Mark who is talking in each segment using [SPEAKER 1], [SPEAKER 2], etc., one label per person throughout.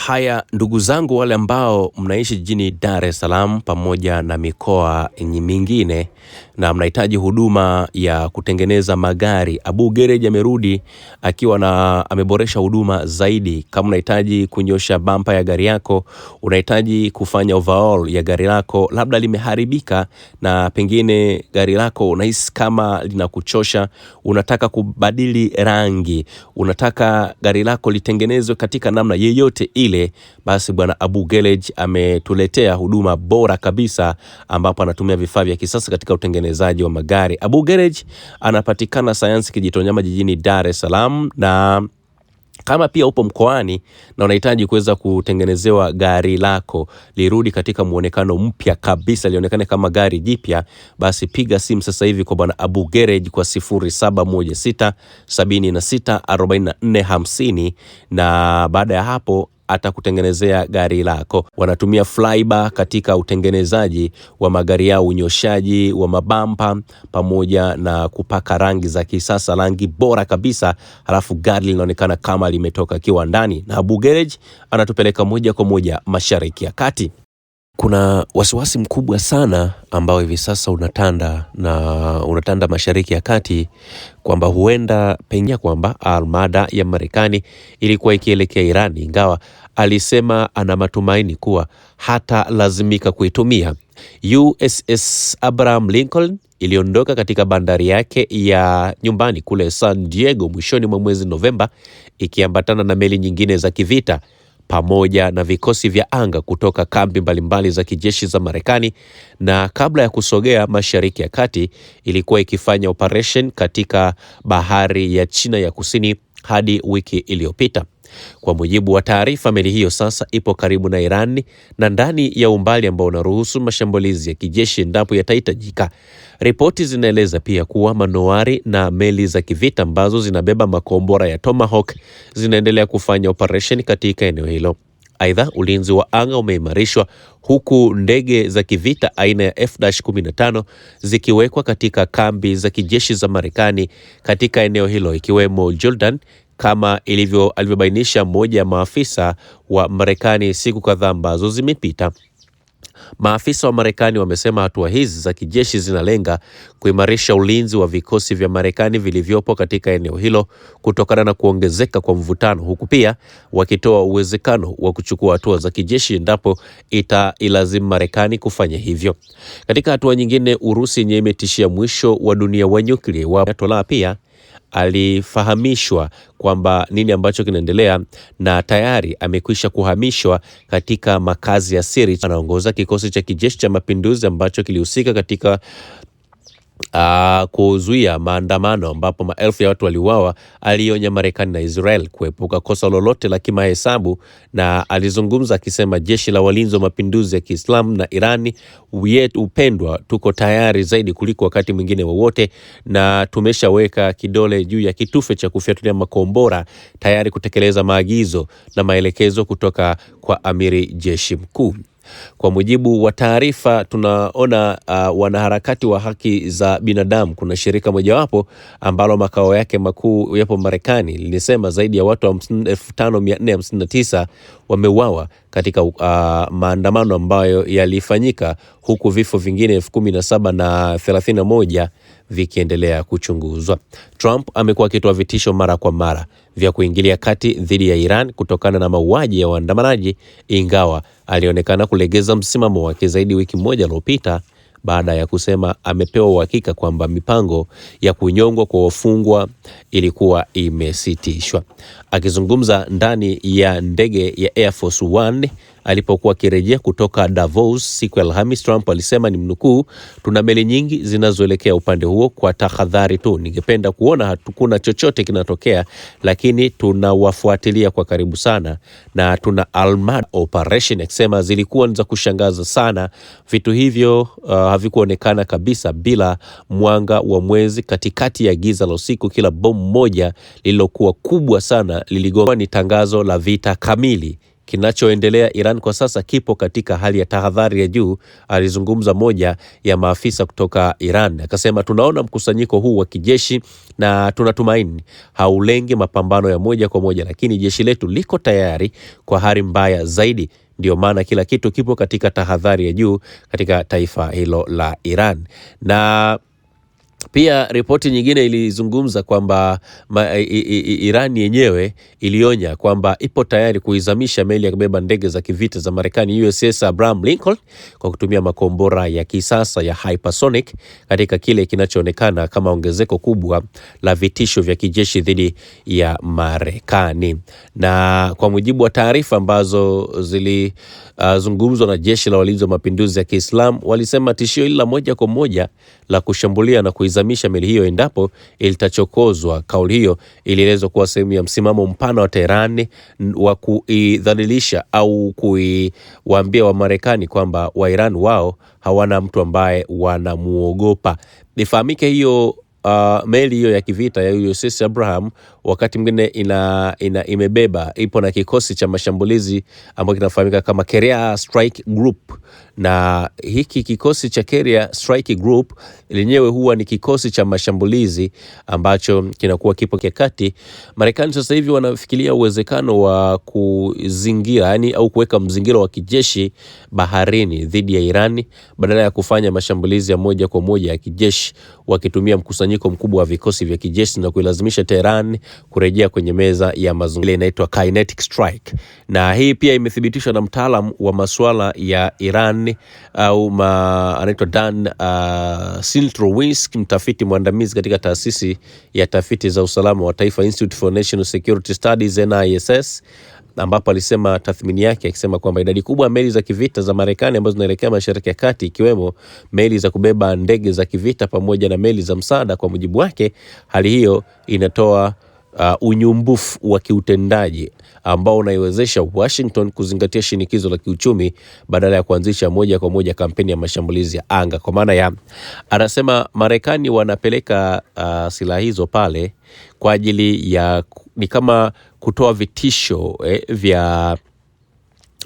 [SPEAKER 1] Haya ndugu zangu wale ambao mnaishi jijini Dar es Salaam pamoja na mikoa mingine na mnahitaji huduma ya kutengeneza magari. Abu Garage amerudi akiwa na ameboresha huduma zaidi. Kama unahitaji kunyosha bumper ya gari yako, unahitaji kufanya overhaul ya gari lako, labda limeharibika na pengine gari lako unahisi kama linakuchosha, unataka kubadili rangi, unataka gari lako litengenezwe katika namna yeyote ile, basi bwana Abu Garage ametuletea huduma bora kabisa ambapo anatumia vifaa vya kisasa katika utengenezaji wa magari. Abu Garage anapatikana Sayansi Kijitonyama jijini Dar es Salaam, na kama pia upo mkoani na unahitaji kuweza kutengenezewa gari lako lirudi katika muonekano mpya kabisa, lionekane kama gari jipya, basi piga simu sasa hivi kwa bwana Abu Garage kwa 0716 76 44 50, na baada ya hapo atakutengenezea gari lako. Wanatumia flybar katika utengenezaji wa magari yao, unyoshaji wa mabampa pamoja na kupaka rangi za kisasa, rangi bora kabisa, halafu gari linaonekana kama limetoka kiwandani. Na Abu Garage anatupeleka moja kwa moja Mashariki ya Kati. Kuna wasiwasi mkubwa sana ambao hivi sasa unatanda Mashariki ya Kati kwamba huenda pengine kwamba armada ya Marekani ilikuwa ikielekea Iran, ingawa alisema ana matumaini kuwa hata lazimika kuitumia. USS Abraham Lincoln iliondoka katika bandari yake ya nyumbani kule San Diego mwishoni mwa mwezi Novemba, ikiambatana na meli nyingine za kivita pamoja na vikosi vya anga kutoka kambi mbalimbali za kijeshi za Marekani, na kabla ya kusogea Mashariki ya Kati ilikuwa ikifanya operation katika bahari ya China ya Kusini hadi wiki iliyopita. Kwa mujibu wa taarifa, meli hiyo sasa ipo karibu na Iran na ndani ya umbali ambao unaruhusu mashambulizi ya kijeshi endapo yatahitajika. Ripoti zinaeleza pia kuwa manowari na meli za kivita ambazo zinabeba makombora ya Tomahawk zinaendelea kufanya operation katika eneo hilo. Aidha, ulinzi wa anga umeimarishwa huku ndege za kivita aina ya F-15 zikiwekwa katika kambi za kijeshi za Marekani katika eneo hilo, ikiwemo Jordan, kama alivyobainisha mmoja ya maafisa wa Marekani siku kadhaa ambazo zimepita. Maafisa wa Marekani wamesema hatua hizi za kijeshi zinalenga kuimarisha ulinzi wa vikosi vya Marekani vilivyopo katika eneo hilo kutokana na kuongezeka kwa mvutano, huku pia wakitoa uwezekano wa kuchukua hatua za kijeshi endapo itailazimu Marekani kufanya hivyo. Katika hatua nyingine, Urusi yenyewe imetishia mwisho wa dunia wa nyuklia. Ayatollah pia alifahamishwa kwamba nini ambacho kinaendelea na tayari amekwisha kuhamishwa katika makazi ya siri. Anaongoza kikosi cha kijeshi cha mapinduzi ambacho kilihusika katika kuzuia maandamano ambapo maelfu ya watu waliuawa. Alionya Marekani na Israel kuepuka kosa lolote la kimahesabu, na alizungumza akisema jeshi la walinzi wa mapinduzi ya Kiislamu na Irani upendwa, tuko tayari zaidi kuliko wakati mwingine wowote, na tumeshaweka kidole juu ya kitufe cha kufyatulia makombora tayari kutekeleza maagizo na maelekezo kutoka kwa amiri jeshi mkuu. Kwa mujibu wa taarifa, tunaona wanaharakati wa haki za binadamu, kuna shirika mojawapo ambalo makao yake makuu yapo Marekani, lilisema zaidi ya watu 5459 wameuawa katika maandamano ambayo yalifanyika, huku vifo vingine 17,031 vikiendelea kuchunguzwa. Trump amekuwa akitoa vitisho mara kwa mara vya kuingilia kati dhidi ya Iran kutokana na mauaji ya waandamanaji, ingawa alionekana kulegeza msimamo wake zaidi wiki moja iliyopita baada ya kusema amepewa uhakika kwamba mipango ya kunyongwa kwa wafungwa ilikuwa imesitishwa. Akizungumza ndani ya ndege ya Air Force One alipokuwa akirejea kutoka Davos siku ya Alhamisi, Trump alisema, ni mnukuu, "Tuna meli nyingi zinazoelekea upande huo, kwa tahadhari tu. Ningependa kuona hatukuna chochote kinatokea, lakini tunawafuatilia kwa karibu sana na tuna armada operation." Akisema zilikuwa za kushangaza sana. Vitu hivyo havikuonekana kabisa bila mwanga wa mwezi katikati ya giza la usiku. Kila bomu moja lililokuwa kubwa sana liligoma. Ni tangazo la vita kamili kinachoendelea Iran kwa sasa kipo katika hali ya tahadhari ya juu, alizungumza moja ya maafisa kutoka Iran. Akasema, tunaona mkusanyiko huu wa kijeshi na tunatumaini haulengi mapambano ya moja kwa moja, lakini jeshi letu liko tayari kwa hali mbaya zaidi. Ndio maana kila kitu kipo katika tahadhari ya juu katika taifa hilo la Iran. Na pia ripoti nyingine ilizungumza kwamba Iran yenyewe ilionya kwamba ipo tayari kuizamisha meli ya kubeba ndege za kivita za Marekani USS Abraham Lincoln kwa kutumia makombora ya kisasa ya hypersonic katika kile kinachoonekana kama ongezeko kubwa la vitisho vya kijeshi dhidi ya Marekani. Na kwa mujibu wa taarifa ambazo zilizungumzwa na jeshi la walinzi wa mapinduzi ya Kiislamu, walisema tishio hili la moja kwa moja la kushambulia na kuizamisha meli hiyo endapo ilitachokozwa. Kauli hiyo ilielezwa kuwa sehemu ya msimamo mpana wa Tehran wa kuidhalilisha au kuiwaambia wa Marekani kwamba wa Iran wao hawana mtu ambaye wanamuogopa. Nifahamike hiyo meli hiyo ya kivita ya USS Abraham wakati mwingine ipo na kikosi cha mashambulizi ambacho kinafahamika kama Carrier Strike Group, na hiki kikosi cha Carrier Strike Group lenyewe huwa ni kikosi cha mashambulizi ambacho kinakuwa kipo kati. Marekani sasa hivi wanafikiria uwezekano wa kuzingira au kuweka mzingiro wa kijeshi baharini dhidi ya Irani badala ya kufanya mashambulizi ya moja kwa moja ya kijeshi, wakitumia mkusanyiko mkubwa wa vikosi vya kijeshi na kuilazimisha Tehran kurejea kwenye meza ya mazungumzo. Inaitwa kinetic strike, na hii pia imethibitishwa na mtaalamu wa masuala ya Iran anaitwa Dan Siltrowinsk, mtafiti mwandamizi katika taasisi ya tafiti za usalama wa taifa Institute for National Security Studies NISS, ambapo alisema tathmini yake akisema kwamba idadi kubwa ya meli za kivita za Marekani ambazo zinaelekea Mashariki ya Kati, ikiwemo meli za kubeba ndege za kivita pamoja na meli za msaada. Kwa mujibu wake, hali hiyo inatoa unyumbufu wa kiutendaji ambao unaiwezesha Washington kuzingatia shinikizo la kiuchumi badala ya kuanzisha moja kwa moja kampeni ya mashambulizi ya anga. Kwa maana ya, anasema Marekani wanapeleka silaha hizo pale kwa ajili ya ni kama kutoa vitisho vya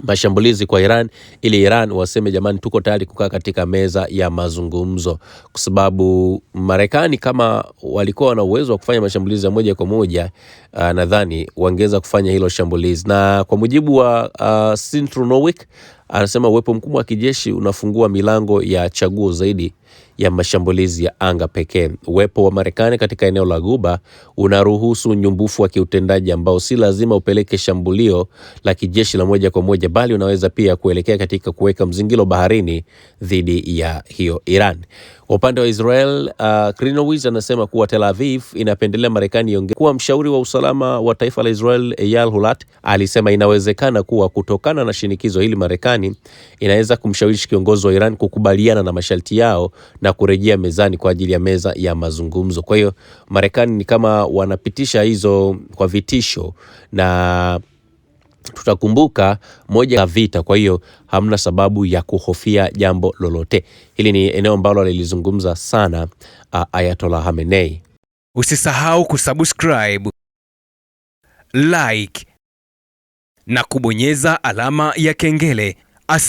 [SPEAKER 1] mashambulizi kwa Iran, ili Iran waseme jamani, tuko tayari kukaa katika meza ya mazungumzo, kwa sababu Marekani kama walikuwa na uwezo wa kufanya mashambulizi ya moja kwa moja, nadhani wangeweza kufanya hilo shambulizi. Na kwa mujibu wa Sintronowic, anasema uwepo mkubwa wa kijeshi unafungua milango ya chaguo zaidi ya mashambulizi ya anga pekee. Uwepo wa Marekani katika eneo la Ghuba unaruhusu nyumbufu wa kiutendaji ambao si lazima upeleke shambulio la kijeshi la moja kwa moja, bali unaweza pia kuelekea katika kuweka mzingiro baharini dhidi ya hiyo Iran. Kwa upande wa Israel, Krinowitz anasema kuwa Tel Aviv inapendelea Marekani iongee. Kuwa mshauri wa usalama wa taifa la Israel Eyal Hulat alisema inawezekana kuwa kutokana na shinikizo hili Marekani inaweza kumshawishi kiongozi wa Iran kukubaliana na masharti yao na kurejea mezani kwa ajili ya meza ya mazungumzo. Kwa hiyo Marekani ni kama wanapitisha hizo kwa vitisho, na tutakumbuka moja ya vita, kwa hiyo hamna sababu ya kuhofia jambo lolote. Hili ni eneo ambalo lilizungumza sana Ayatollah Khamenei.
[SPEAKER 2] Usisahau kusubscribe, like na kubonyeza alama ya kengele. Asante.